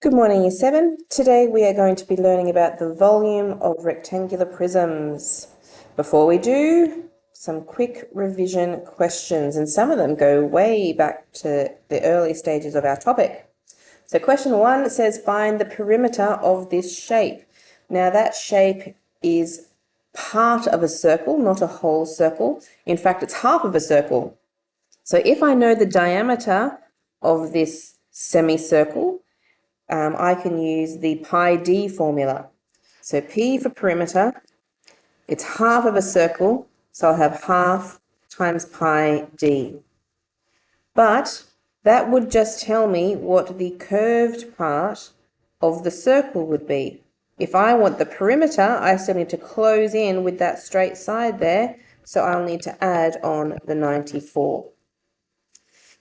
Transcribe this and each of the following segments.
Good morning, Year 7. Today we are going to be learning about the volume of rectangular prisms. Before we do, some quick revision questions, and some of them go way back to the early stages of our topic. So question 1 says, find the perimeter of this shape. Now that shape is part of a circle, not a whole circle. In fact, it's half of a circle. So if I know the diameter of this semicircle, I can use the pi d formula. So P for perimeter, it's half of a circle, so I'll have half times pi d. But that would just tell me what the curved part of the circle would be. If I want the perimeter, I still need to close in with that straight side there, so I'll need to add on the 94.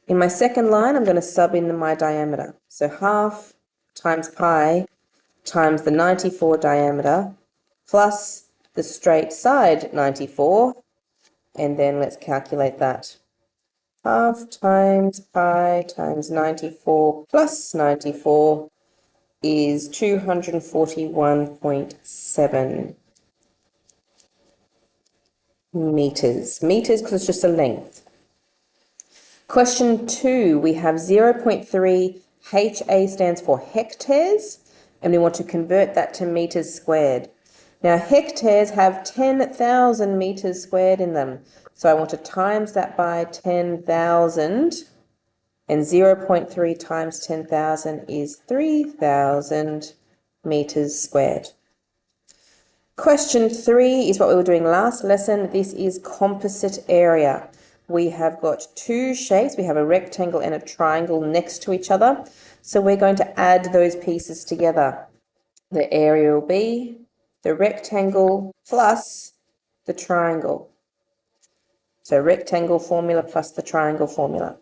In my second line, I'm going to sub in my diameter. So half times pi times the 94 diameter plus the straight side 94, and then let's calculate that. Half times pi times 94 plus 94 is 241.7 meters. Meters because it's just a length. Question 2, we have 0.3 HA stands for hectares, and we want to convert that to meters squared. Now, hectares have 10,000 meters squared in them, so I want to times that by 10,000, and 0.3 times 10,000 is 3,000 meters squared. Question 3 is what we were doing last lesson. This is composite area. We have got two shapes. We have a rectangle and a triangle next to each other. So we're going to add those pieces together. The area will be the rectangle plus the triangle. So rectangle formula plus the triangle formula.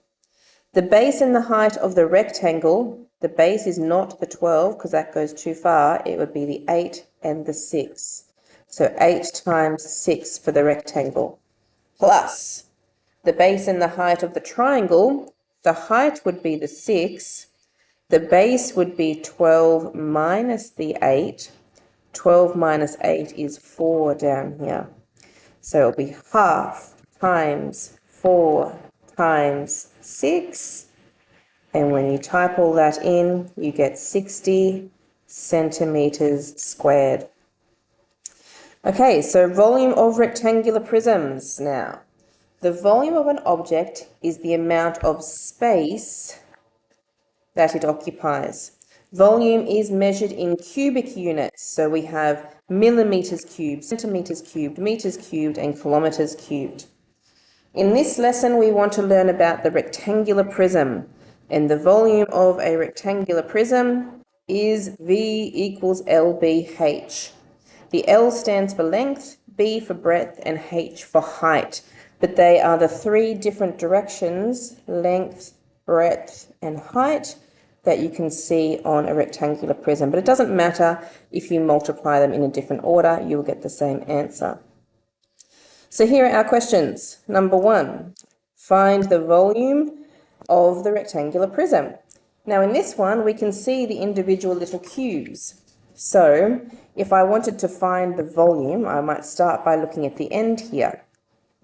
The base and the height of the rectangle, the base is not the 12 because that goes too far. It would be the 8 and the 6. So 8 times 6 for the rectangle plus the base and the height of the triangle. The height would be the 6. The base would be 12 minus the 8. 12 minus 8 is 4 down here. So it'll be half times 4 times 6. And when you type all that in, you get 60 centimeters squared. Okay, so volume of rectangular prisms now. The volume of an object is the amount of space that it occupies. Volume is measured in cubic units, so we have millimeters cubed, centimeters cubed, meters cubed, and kilometers cubed. In this lesson, we want to learn about the rectangular prism, and the volume of a rectangular prism is V equals LBH. The L stands for length, B for breadth, and H for height. But they are the three different directions, length, breadth, and height, that you can see on a rectangular prism. But it doesn't matter if you multiply them in a different order, you'll get the same answer. So here are our questions. Number 1, find the volume of the rectangular prism. Now in this one, we can see the individual little cubes. So if I wanted to find the volume, I might start by looking at the end here.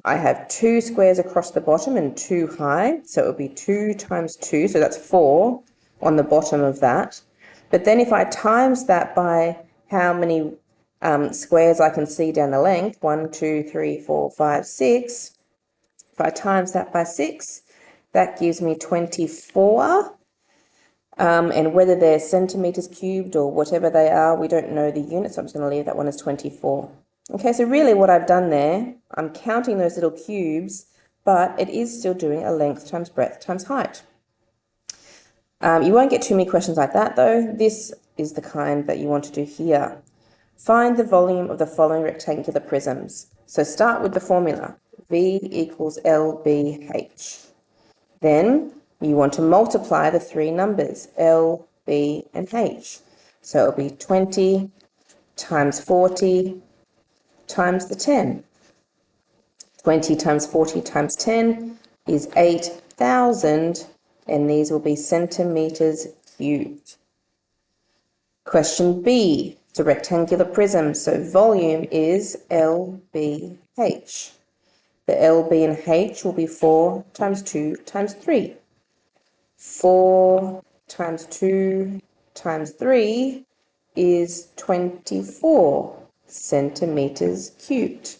I have 2 squares across the bottom and 2 high, so it would be 2 times 2, so that's 4 on the bottom of that. But then if I times that by how many squares I can see down the length, 1, 2, 3, 4, 5, 6, if I times that by 6, that gives me 24. And whether they're centimeters cubed or whatever they are, we don't know the unit, so I'm just going to leave that one as 24. Okay, so really what I've done there, I'm counting those little cubes, but it is still doing a length times breadth times height. You won't get too many questions like that though. This is the kind that you want to do here. Find the volume of the following rectangular prisms. So start with the formula, V equals LBH. Then you want to multiply the three numbers, L, B, and H. So it'll be 20 times 40 times the 10. 20 times 40 times 10 is 8,000, and these will be centimeters cubed. Question B, it's a rectangular prism, so volume is LBH. The LB and H will be 4 times 2 times 3. 4 times 2 times 3 is 24 centimeters cubed.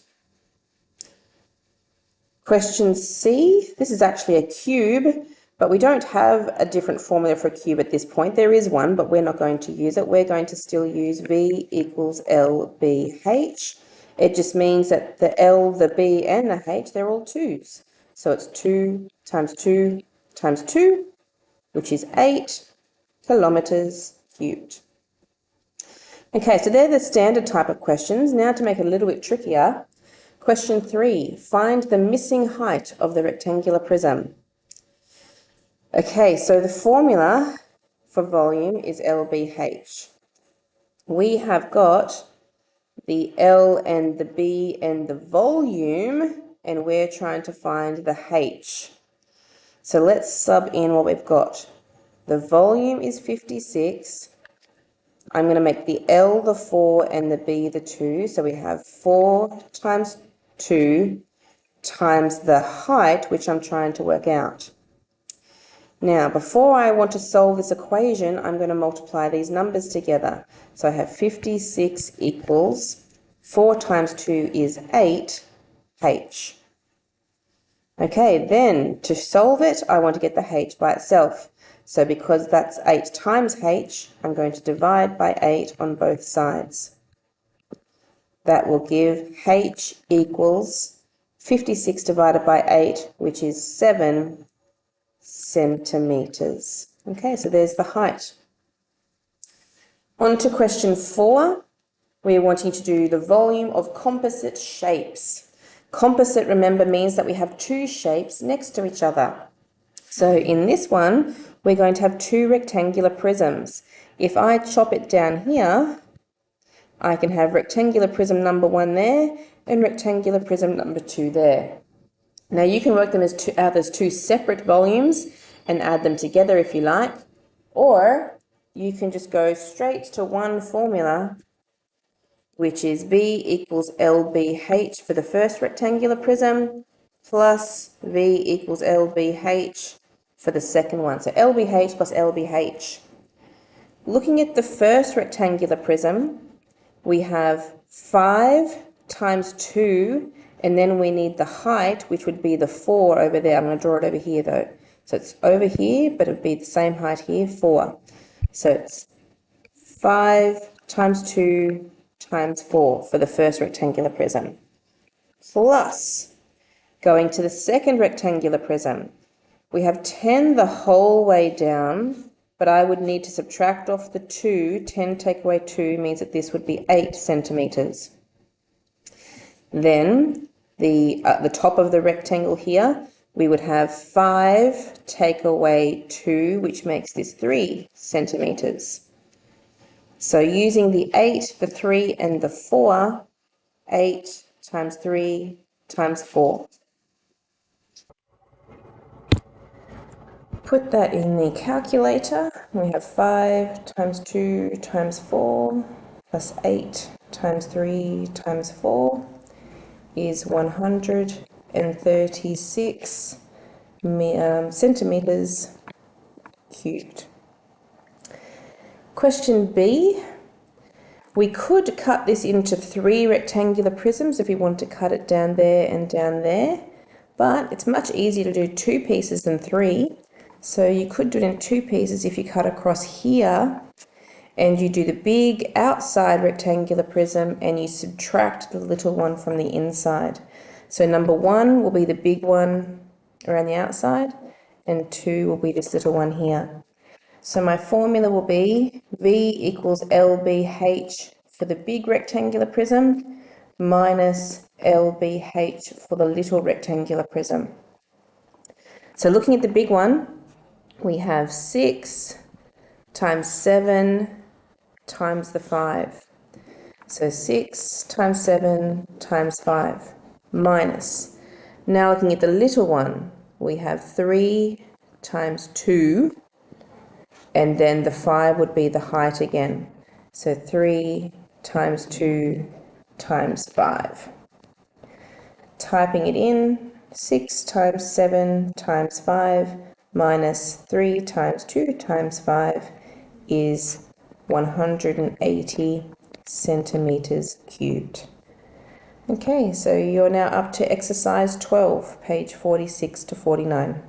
Question C, this is actually a cube, but we don't have a different formula for a cube at this point. There is one, but we're not going to use it. We're going to still use V equals LBH. It just means that the L, the B, and the H, they're all 2's. So it's 2 times 2 times 2, which is 8 kilometers cubed. Okay, so they're the standard type of questions. Now to make it a little bit trickier, question 3, find the missing height of the rectangular prism. Okay, so the formula for volume is LBH. We have got the L and the B and the volume, and we're trying to find the H. So let's sub in what we've got. The volume is 56. I'm going to make the L the 4 and the B the 2. So we have 4 times 2 times the height, which I'm trying to work out. Now, before I want to solve this equation, I'm going to multiply these numbers together. So I have 56 equals 4 times 2 is 8, H. Okay, then to solve it, I want to get the H by itself. So because that's 8 times H, I'm going to divide by 8 on both sides. That will give H equals 56 divided by 8, which is 7 centimeters. Okay, so there's the height. On to question 4. We're wanting to do the volume of composite shapes. Composite, remember, means that we have 2 shapes next to each other. So in this one, we're going to have 2 rectangular prisms. If I chop it down here, I can have rectangular prism number 1 there and rectangular prism number 2 there. Now you can work them out as 2 separate volumes and add them together if you like, or you can just go straight to one formula, which is V equals LBH for the first rectangular prism plus V equals LBH for the second one. So LBH plus LBH. Looking at the first rectangular prism, we have 5 times 2, and then we need the height, which would be the 4 over there. I'm going to draw it over here though. So it's over here, but it would be the same height here, 4. So it's 5 times 2 times 4 for the first rectangular prism. Plus, going to the second rectangular prism, we have 10 the whole way down, but I would need to subtract off the 2. 10 take away 2 means that this would be 8 centimeters. Then the top of the rectangle here, we would have 5 take away 2, which makes this 3 centimeters. So using the 8, the 3, and the 4, 8 times 3 times 4. Put that in the calculator. We have 5 times 2 times 4 plus 8 times 3 times 4 is 136 centimeters cubed. Question B, we could cut this into 3 rectangular prisms if we want to cut it down there and down there, but it's much easier to do 2 pieces than 3. So you could do it in 2 pieces if you cut across here and you do the big outside rectangular prism and you subtract the little one from the inside. So number 1 will be the big one around the outside and 2 will be this little one here. So my formula will be V equals LBH for the big rectangular prism minus LBH for the little rectangular prism. So looking at the big one, we have 6 times 7 times the 5. So 6 times 7 times 5 minus. Now looking at the little one, we have 3 times 2, and then the 5 would be the height again. So 3 times 2 times 5. Typing it in, 6 times 7 times 5 minus 3 times 2 times 5 is 180 centimetres cubed. Okay, so you're now up to exercise 12, page 46 to 49.